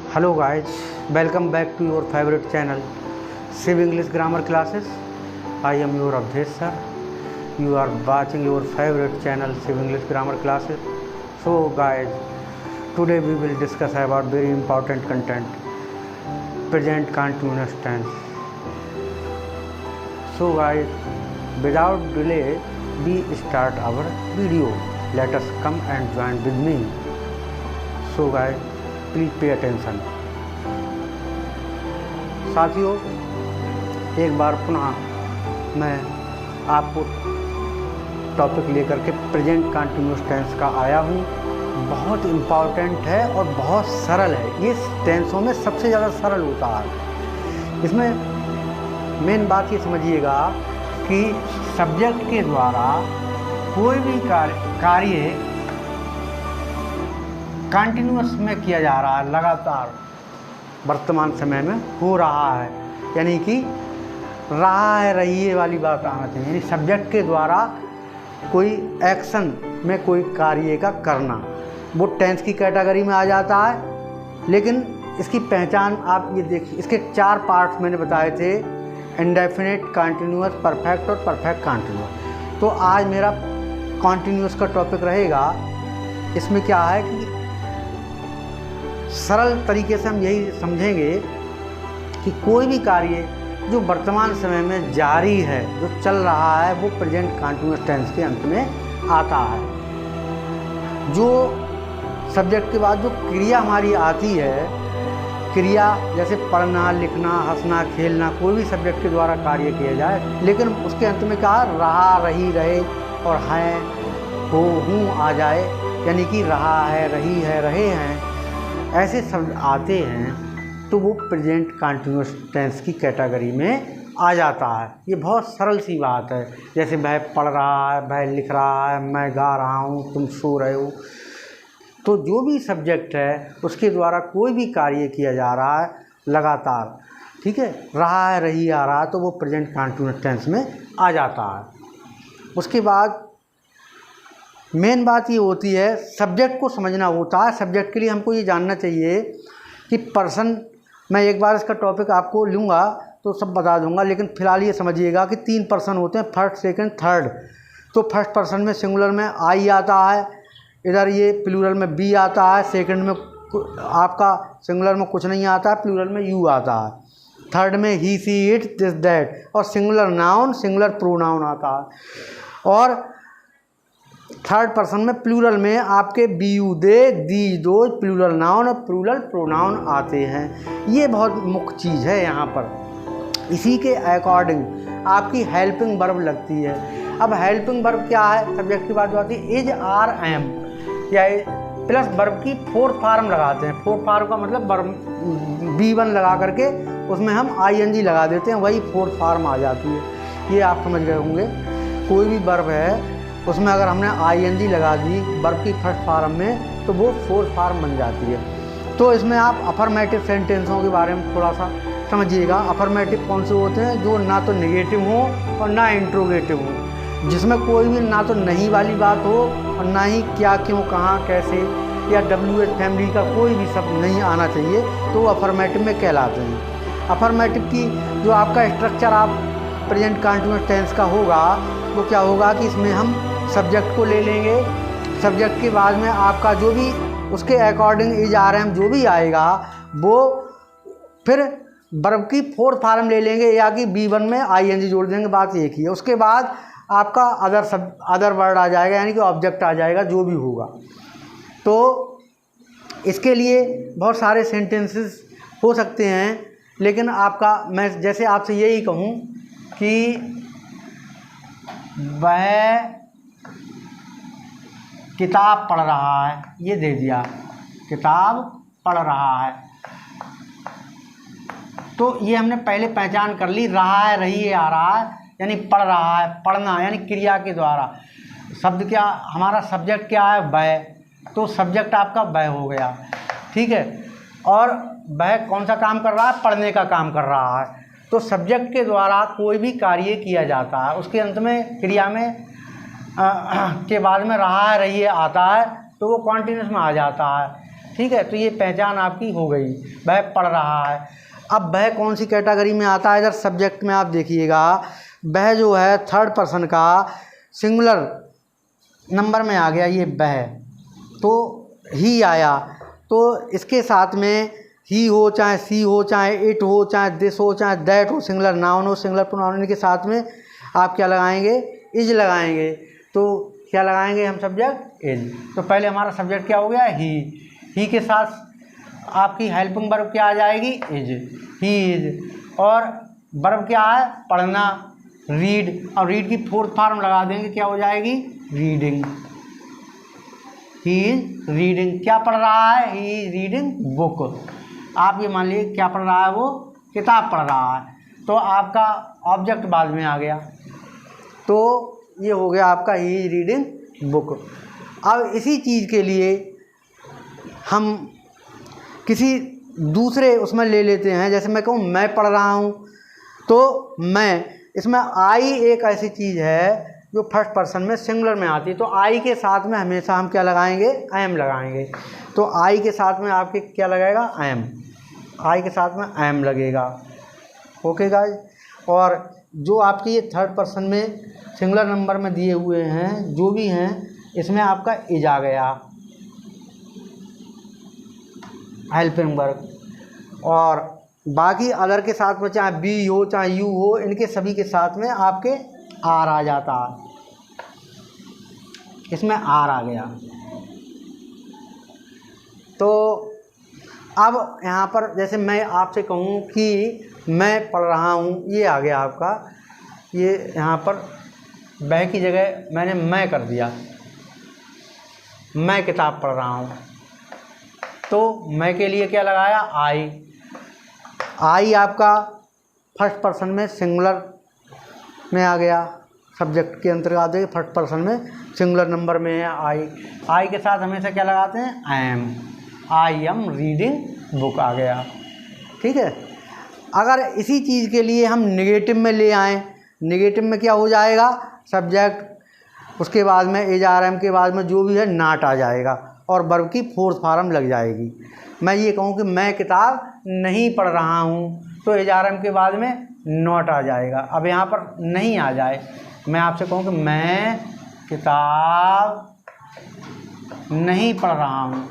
Hello guys, welcome back to your favorite channel Civ English Grammar Classes. I am your Abdesh sir. You are watching your favorite channel Civ English Grammar Classes. So guys, today we will discuss about very important content, present continuous tense. So guys, without delay we start our video. Let us come and join with me. So guys, please pay attention. साथियों, एक बार पुनः मैं आपको topic लेकर के present continuous tense का आया हूँ। बहुत इम्पॉर्टेंट है और बहुत सरल है। ये टेंसों में सबसे ज़्यादा सरल होता है। इसमें मेन बात ये समझिएगा कि सब्जेक्ट के द्वारा कोई भी कार्य कंटिन्यूअस में किया जा रहा है, लगातार वर्तमान समय में हो रहा है, यानी कि रहा है रहिए वाली बात आना चाहिए। यानी सब्जेक्ट के द्वारा कोई एक्शन में कोई कार्य का करना, वो टेंस की कैटेगरी में आ जाता है। लेकिन इसकी पहचान आप ये देखिए, इसके 4 पार्ट्स मैंने बताए थे, इंडेफिनिट, कंटिन्यूअस, परफेक्ट और परफेक्ट कंटिन्यूअस। तो आज मेरा कंटिन्यूअस का टॉपिक रहेगा। इसमें क्या है कि सरल तरीके से हम यही समझेंगे कि कोई भी कार्य जो वर्तमान समय में जारी है, जो चल रहा है, वो प्रेजेंट कंटिन्यूअस टेंस के अंत में आता है। जो सब्जेक्ट के बाद जो क्रिया हमारी आती है, क्रिया जैसे पढ़ना, लिखना, हंसना, खेलना, कोई भी सब्जेक्ट के द्वारा कार्य किया जाए, लेकिन उसके अंत में क्या रहा, रही, रहे और हैं, हो, हूँ आ जाए, यानी कि रहा है, रही है, रहे हैं, ऐसे शब्द आते हैं तो वो प्रेजेंट कंटिन्यूअस टेंस की कैटेगरी में आ जाता है। ये बहुत सरल सी बात है। जैसे वह पढ़ रहा है, वह लिख रहा है, मैं गा रहा हूँ, तुम सो रहे हो। तो जो भी सब्जेक्ट है उसके द्वारा कोई भी कार्य किया जा रहा है लगातार, ठीक है, रहा है, रही आ रहा है, तो वो प्रेजेंट कंटिन्यूअस टेंस में आ जाता है। उसके बाद मेन बात ये होती है, सब्जेक्ट को समझना होता है। सब्जेक्ट के लिए हमको ये जानना चाहिए कि पर्सन, मैं एक बार इसका टॉपिक आपको लूँगा तो सब बता दूँगा, लेकिन फ़िलहाल ये समझिएगा कि 3 पर्सन होते हैं, फर्स्ट, सेकंड, थर्ड। तो फर्स्ट पर्सन में सिंगुलर में आई आता है, इधर ये प्लूरल में बी आता है, सेकंड में आपका सिंगुलर में कुछ नहीं आता है, प्लूरल में यू आता है, थर्ड में ही, सी, इट, दिस, दैट, और सिंगुलर नाउन, सिंगुलर प्रोनाउन आता है। और थर्ड पर्सन में प्लूरल में आपके बी, यू, दे, दी, दो, प्लूरल नाउन और प्लूरल प्रोनाउन आते हैं। ये बहुत मुख्य चीज़ है यहाँ पर। इसी के अकॉर्डिंग आपकी हेल्पिंग वर्ब लगती है। अब हेल्पिंग वर्ब क्या है? सब्जेक्ट की बात आती है, इज, आर, एम, या प्लस वर्ब की 4th फॉर्म लगाते हैं। 4th फॉर्म का मतलब वर्ब B1 लगा करके उसमें हम ING लगा देते हैं, वही 4th फॉर्म आ जाती है। ये आप समझ गए होंगे। कोई भी वर्ब है उसमें अगर हमने ING लगा दी वर्ब की 1st फॉर्म में, तो वो 4th फॉर्म बन जाती है। तो इसमें आप अफर्मेटिव सेंटेंसों के बारे में थोड़ा सा समझिएगा। अफर्मेटिव कौन से होते हैं? जो ना तो नेगेटिव हो और ना इंट्रोगेटिव हो, जिसमें कोई भी ना तो नहीं वाली बात हो और ना ही क्या, क्यों, कहाँ, कैसे या WH फैमिली का कोई भी शब्द नहीं आना चाहिए, तो वो अफर्मेटिव में कहलाते हैं। अफर्मेटिव की जो आपका स्ट्रक्चर आप प्रेजेंट कंटिन्यूअस टेंस का होगा, वो क्या होगा कि इसमें हम सब्जेक्ट को ले लेंगे। सब्जेक्ट के बाद में आपका जो भी उसके अकॉर्डिंग इज, आर, एम जो भी आएगा, वो फिर वर्ब की 4th फॉर्म ले लेंगे, या कि B1 में ING जोड़ देंगे, बात एक ही है। उसके बाद आपका अदर वर्ड आ जाएगा, यानी कि ऑब्जेक्ट आ जाएगा, जो भी होगा। तो इसके लिए बहुत सारे सेंटेंसेस हो सकते हैं, लेकिन आपका, मैं जैसे आपसे यही कहूँ कि वह किताब पढ़ रहा है, ये दे दिया, किताब पढ़ रहा है, तो ये हमने पहले पहचान कर ली। रहा है, रही है, आ रहा है, यानी पढ़ रहा है, पढ़ना यानी क्रिया के द्वारा। शब्द क्या, हमारा सब्जेक्ट क्या है? वह, तो सब्जेक्ट आपका वह हो गया, ठीक है। और वह कौन सा काम कर रहा है? पढ़ने का काम कर रहा है। तो सब्जेक्ट के द्वारा कोई भी कार्य किया जाता है, उसके अंत में क्रिया में के बाद में रहा है, रही है आता है, तो वो कॉन्टिन्यूस में आ जाता है। ठीक है, तो ये पहचान आपकी हो गई, वह पढ़ रहा है। अब वह कौन सी कैटेगरी में आता है, इधर सब्जेक्ट में आप देखिएगा, वह जो है थर्ड पर्सन का सिंगुलर नंबर में आ गया, ये वह तो ही आया। तो इसके साथ में ही हो, चाहे सी हो, चाहे इट हो, चाहे दिस हो, चाहे दैट हो, सिंगुलर नाउन हो, सिंगुलर प्रोनाउन के साथ में आप क्या लगाएंगे, इज लगाएंगे। तो क्या लगाएंगे हम, सब्जेक्ट इज। तो पहले हमारा सब्जेक्ट क्या हो गया, ही के साथ आपकी हेल्पिंग वर्ब क्या आ जाएगी, इज, ही इज। और वर्ब क्या है, पढ़ना, रीड। और रीड की फोर्थ फॉर्म लगा देंगे, क्या हो जाएगी, रीडिंग। ही इज रीडिंग, क्या पढ़ रहा है, ही इज रीडिंग बुक। आप ये मान लीजिए क्या पढ़ रहा है, वो किताब पढ़ रहा है। तो आपका ऑब्जेक्ट बाद में आ गया, तो ये हो गया आपका ही इज रीडिंग बुक। अब इसी चीज़ के लिए हम किसी दूसरे उसमें ले लेते हैं, जैसे मैं कहूँ मैं पढ़ रहा हूँ, तो मैं, इसमें आई एक ऐसी चीज़ है जो फर्स्ट पर्सन में सिंगुलर में आती है। तो आई के साथ में हमेशा हम क्या लगाएंगे, आई एम लगाएंगे। तो आई के साथ में आपके क्या लगेगा, आई एम, आई के साथ में आई एम लगेगा। Okay guys. और जो आपके ये थर्ड पर्सन में सिंगुलर नंबर में दिए हुए हैं, जो भी हैं, इसमें आपका इज आ गया, हेल्पिंग वर्ब। और बाकी अदर के साथ में चाहे बी हो, चाहे यू हो, इनके सभी के साथ में आपके आर आ जाता है, इसमें आर आ गया। तो अब यहाँ पर जैसे मैं आपसे कहूँ कि मैं पढ़ रहा हूँ, ये आ गया आपका, ये यहाँ पर वह की जगह मैंने मैं कर दिया, मैं किताब पढ़ रहा हूँ। तो मैं के लिए क्या लगाया, आई। आई आपका फर्स्ट पर्सन में सिंगुलर में आ गया, सब्जेक्ट के अंतर्गत आ जाएगा, फर्स्ट पर्सन में सिंगुलर नंबर में है आई। आई के साथ हमेशा क्या लगाते हैं, आई एम रीडिंग बुक आ गया। ठीक है। अगर इसी चीज़ के लिए हम नेगेटिव में ले आएँ, नेगेटिव में क्या हो जाएगा, सब्जेक्ट, उसके बाद में एज आर एम के बाद में जो भी है नाट आ जाएगा और वर्ब की फोर्थ फॉर्म लग जाएगी। मैं ये कहूँ कि मैं किताब नहीं पढ़ रहा हूँ, तो एज आर एम के बाद में नॉट आ जाएगा। अब यहाँ पर नहीं आ जाए, मैं आपसे कहूँ कि मैं किताब नहीं पढ़ रहा हूँ,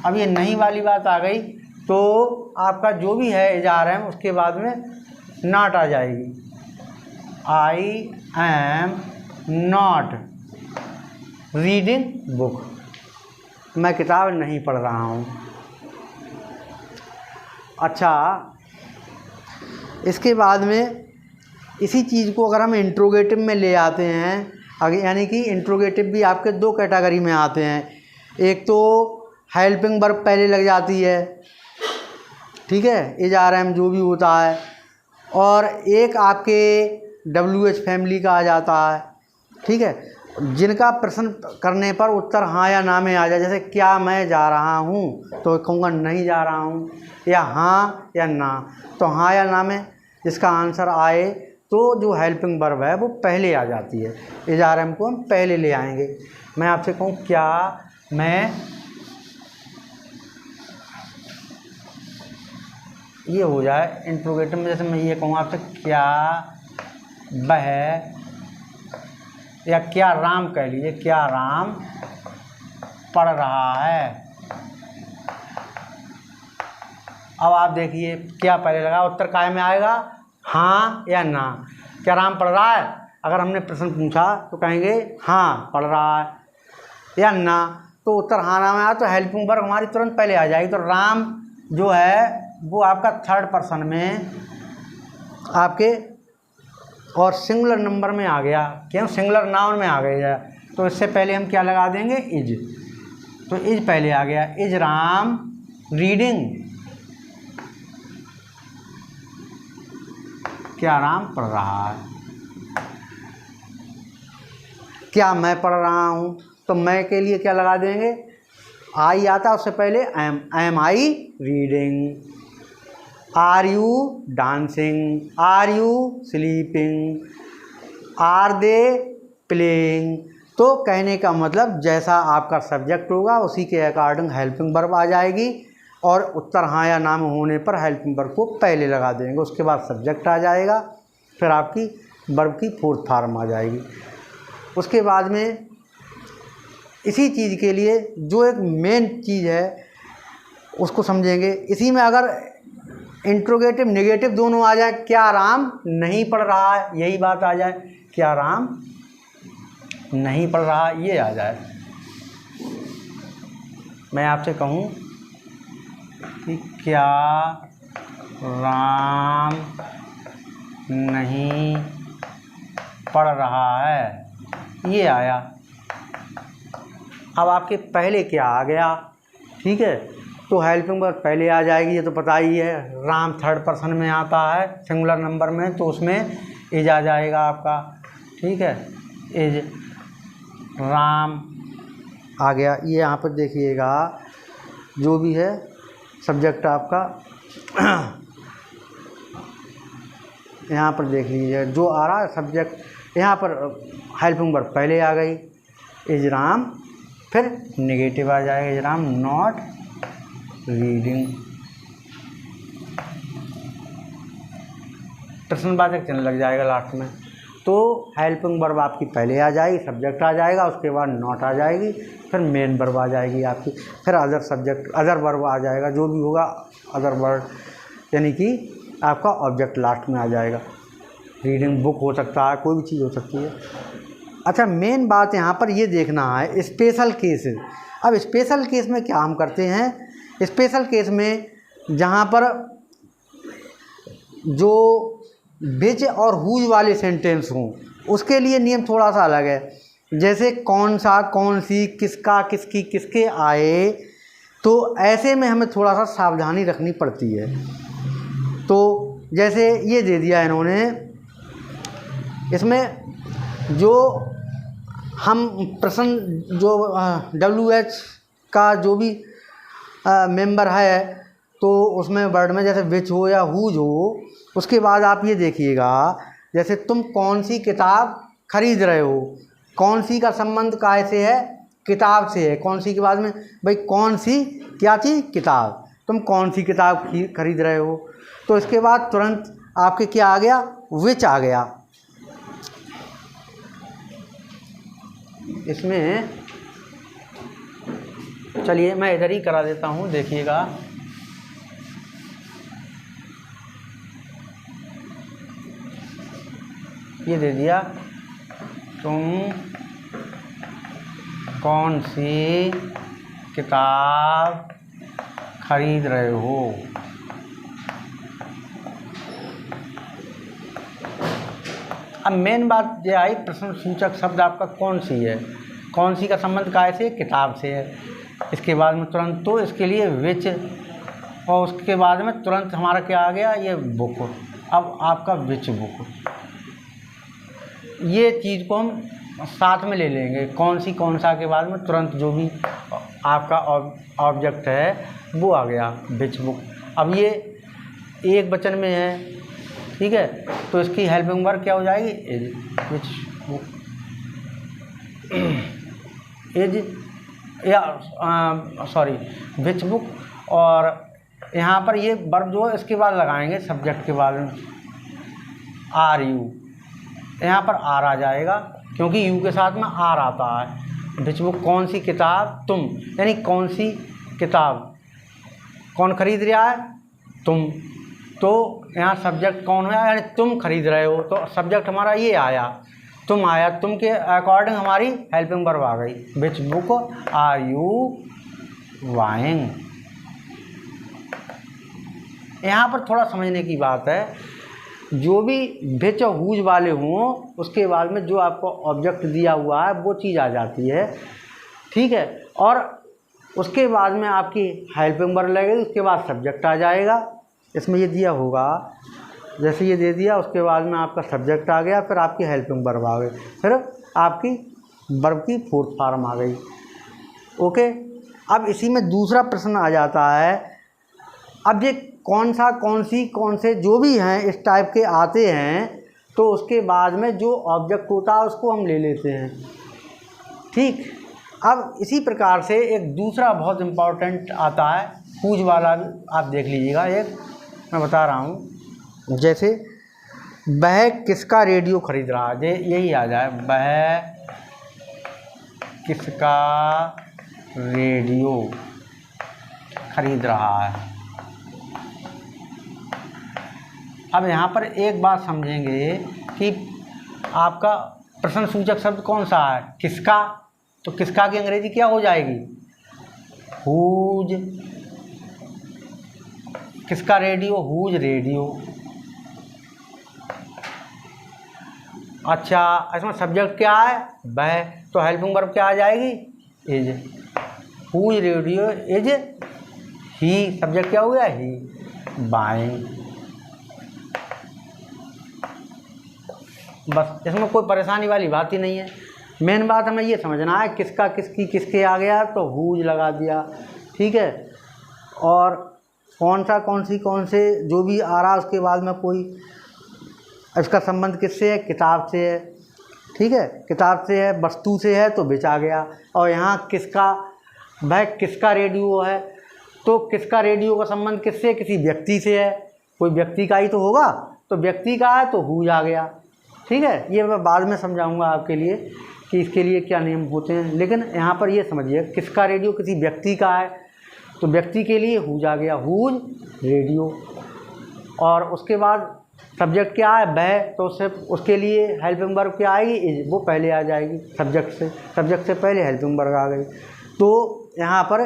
अब ये नहीं वाली बात आ गई, तो आपका जो भी है एज आर एम उसके बाद में नॉट आ जाएगी। I am not reading book, मैं किताब नहीं पढ़ रहा हूँ। अच्छा, इसके बाद में इसी चीज़ को अगर हम इंट्रोगेटिव में ले आते हैं, यानी कि इंट्रोगेटिव भी आपके दो कैटेगरी में आते हैं। एक तो हेल्पिंग वर्ब पहले लग जाती है, ठीक है, एज आर एम जो भी होता है, और एक आपके WH फैमिली का आ जाता है, ठीक है, जिनका प्रश्न करने पर उत्तर हाँ या ना में आ जाए। जैसे क्या मैं जा रहा हूँ, तो कहूँगा नहीं जा रहा हूँ, या हाँ या ना। तो हाँ या ना में जिसका आंसर आए, तो जो हेल्पिंग वर्ब है वो पहले आ जाती है, एज आर एम को हम पहले ले आएंगे। मैं आपसे कहूँ क्या मैं, ये हो जाए इंट्रोगेटिव में। जैसे मैं ये कहूँ आपसे क्या वह, या क्या राम कह लीजिए, क्या राम पढ़ रहा है। अब आप देखिए क्या पहले लगा, उत्तर काय में आएगा, हाँ या ना। क्या राम पढ़ रहा है, अगर हमने प्रश्न पूछा तो कहेंगे हाँ पढ़ रहा है, या ना, तो उत्तर हाँ ना में आया, तो हेल्पिंग वर्ब हमारी तुरंत पहले आ जाएगी। तो राम जो है वो आपका थर्ड पर्सन में आपके और सिंगुलर नंबर में आ गया, क्यों, सिंगुलर नाउन में आ गया। तो इससे पहले हम क्या लगा देंगे, इज। तो इज पहले आ गया, इज राम रीडिंग, क्या राम पढ़ रहा है। क्या मैं पढ़ रहा हूँ, तो मैं के लिए क्या लगा देंगे, आई आता, उससे पहले I am I reading. Are you dancing, are you sleeping, are they playing. तो कहने का मतलब जैसा आपका सब्जेक्ट होगा उसी के अकॉर्डिंग हेल्पिंग वर्ब आ जाएगी, और उत्तर हाँ या ना में होने पर हेल्पिंग वर्ब को पहले लगा देंगे, उसके बाद सब्जेक्ट आ जाएगा, फिर आपकी वर्ब की फोर्थ फॉर्म आ जाएगी। उसके बाद में इसी चीज़ के लिए जो एक मेन चीज़ है उसको समझेंगे। इसी में अगर इंट्रोगेटिव नेगेटिव दोनों आ जाए, क्या राम नहीं पढ़ रहा है, यही बात आ जाए, क्या राम नहीं पढ़ रहा, ये आ जाए। मैं आपसे कहूँ कि क्या राम नहीं पढ़ रहा है, ये आया। अब आपके पहले क्या आ गया, ठीक है, तो हेल्पिंग वर्ब पहले आ जाएगी, ये तो पता ही है। राम थर्ड पर्सन में आता है सिंगुलर नंबर में, तो उसमें इज आ जाएगा आपका, ठीक है, इज राम आ गया। ये यहाँ पर देखिएगा जो भी है सब्जेक्ट आपका यहाँ पर देख लीजिए जो आ रहा है सब्जेक्ट, यहाँ पर हेल्पिंग वर्ब पहले आ गई, इज राम, फिर नेगेटिव आ जाएगा, इज राम नॉट रीडिंग, प्रश्नवाचक चिन्ह लग जाएगा लास्ट में। तो हेल्पिंग वर्ब आपकी पहले आ जाएगी, सब्जेक्ट आ जाएगा, उसके बाद नॉट आ जाएगी, फिर मेन वर्ब आ जाएगी आपकी, फिर अदर सब्जेक्ट अदर वर्ब आ जाएगा, जो भी होगा अदर वर्ब, यानी कि आपका ऑब्जेक्ट लास्ट में आ जाएगा। रीडिंग बुक हो सकता है, कोई भी चीज़ हो सकती है। अच्छा, मेन बात यहाँ पर ये देखना है स्पेशल केसेस। अब स्पेशल केस में क्या हम करते हैं, स्पेशल केस में जहाँ पर जो विच और हुज वाले सेंटेंस हों उसके लिए नियम थोड़ा सा अलग है। जैसे कौन सा, कौन सी, किसका, किसकी, किसके आए, तो ऐसे में हमें थोड़ा सा सावधानी रखनी पड़ती है। तो जैसे ये दे दिया इन्होंने, इसमें जो हम प्रश्न जो WH का जो भी मेंबर है, तो उसमें वर्ड में जैसे विच हो या हुज हो, उसके बाद आप ये देखिएगा जैसे तुम कौन सी किताब खरीद रहे हो, कौन सी का संबंध काय से है, किताब से है। कौन सी के बाद में भाई कौन सी क्या चीज़, किताब, तुम कौन सी किताब खरीद रहे हो, तो इसके बाद तुरंत आपके क्या आ गया, विच आ गया। इसमें चलिए मैं इधर ही करा देता हूँ, देखिएगा। ये दे दिया, तुम कौन सी किताब खरीद रहे हो। अब मेन बात ये आई, प्रश्न सूचक शब्द आपका कौन सी है, कौन सी का संबंध काय से, किताब से है। इसके बाद में तुरंत, तो इसके लिए विच, और उसके बाद में तुरंत हमारा क्या आ गया, ये बुक। अब आपका विच बुक, ये चीज़ को हम साथ में ले लेंगे, कौन सी कौन सा के बाद में तुरंत जो भी आपका ऑब्जेक्ट है वो आ गया, विच बुक। अब ये एक वचन में है, ठीक है, तो इसकी हेल्पिंग वर्ब क्या हो जाएगी, इज, विच बुक, इज या सॉरी विच बुक। और यहाँ पर ये वर्ब जो है इसके बाद लगाएंगे सब्जेक्ट के बाद में, आर यू, यहाँ पर आर आ जाएगा क्योंकि यू के साथ में आर आता है। विच बुक, कौन सी किताब, तुम, यानी कौन सी किताब कौन खरीद रहा है, तुम, तो यहाँ सब्जेक्ट कौन है, यानी तुम खरीद रहे हो, तो सब्जेक्ट हमारा ये आया, तुम आया, तुम के अकॉर्डिंग हमारी हेल्पिंग वर्ब आ गई, which book are you buying. यहाँ पर थोड़ा समझने की बात है, जो भी विच और हुज वाले हों उसके बाद में जो आपको ऑब्जेक्ट दिया हुआ है वो चीज़ आ जाती है, ठीक है, और उसके बाद में आपकी हेल्पिंग वर्ब लगेगी, उसके बाद सब्जेक्ट आ जाएगा। इसमें ये दिया होगा, जैसे ये दे दिया, उसके बाद में आपका सब्जेक्ट आ गया, फिर आपकी हेल्पिंग वर्ब आ गई, फिर आपकी वर्ब की फोर्थ फॉर्म आ गई। ओके, अब इसी में दूसरा प्रश्न आ जाता है। अब ये कौन सा, कौन सी, कौन से जो भी हैं इस टाइप के आते हैं, तो उसके बाद में जो ऑब्जेक्ट होता है उसको हम ले लेते हैं, ठीक। अब इसी प्रकार से एक दूसरा बहुत इम्पॉर्टेंट आता है, हुज वाला भी आप देख लीजिएगा। एक मैं बता रहा हूँ, जैसे वह किसका रेडियो खरीद रहा है, यही आ जाए, वह किसका रेडियो खरीद रहा है। अब यहाँ पर एक बात समझेंगे कि आपका प्रश्न सूचक शब्द कौन सा है, किसका, तो किसका की अंग्रेजी क्या हो जाएगी, हुज। किसका रेडियो, हुज रेडियो। अच्छा, इसमें सब्जेक्ट क्या है, वह, तो हेल्पिंग वर्ब क्या आ जाएगी, is. Whose radio is he, subject क्या हो गया, ही, बाइंग। बस इसमें कोई परेशानी वाली बात ही नहीं है। मेन बात हमें ये समझना है, किसका किसकी किसके आ गया तो हुज लगा दिया, ठीक है। और कौन से जो भी आ रहा है उसके बाद में कोई, इसका संबंध किससे है, किताब से है, ठीक है, किताब से है, वस्तु से है तो बिच आ गया। और यहाँ किसका, वह किसका रेडियो है, तो किसका रेडियो का संबंध किससे, किसी व्यक्ति से है, कोई व्यक्ति का ही तो होगा, तो व्यक्ति का है तो हुज आ गया, ठीक है। ये मैं बाद में समझाऊंगा आपके लिए कि इसके लिए क्या नियम होते हैं, लेकिन यहाँ पर ये समझिए, किसका रेडियो किसी व्यक्ति का है तो व्यक्ति के लिए हुज आ गया, हुज रेडियो। और उसके बाद सब्जेक्ट क्या है, वह, तो सिर्फ उसके लिए हेल्पिंग वर्ब क्या आएगी, इज, वो पहले आ जाएगी सब्जेक्ट से पहले हेल्पिंग वर्ब आ गई। तो यहाँ पर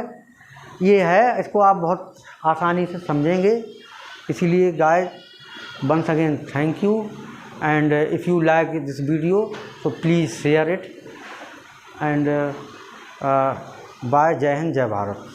ये है, इसको आप बहुत आसानी से समझेंगे। इसीलिए guys, once again thank you, and if you like this video so please share it and bye। जय हिंद, जय भारत।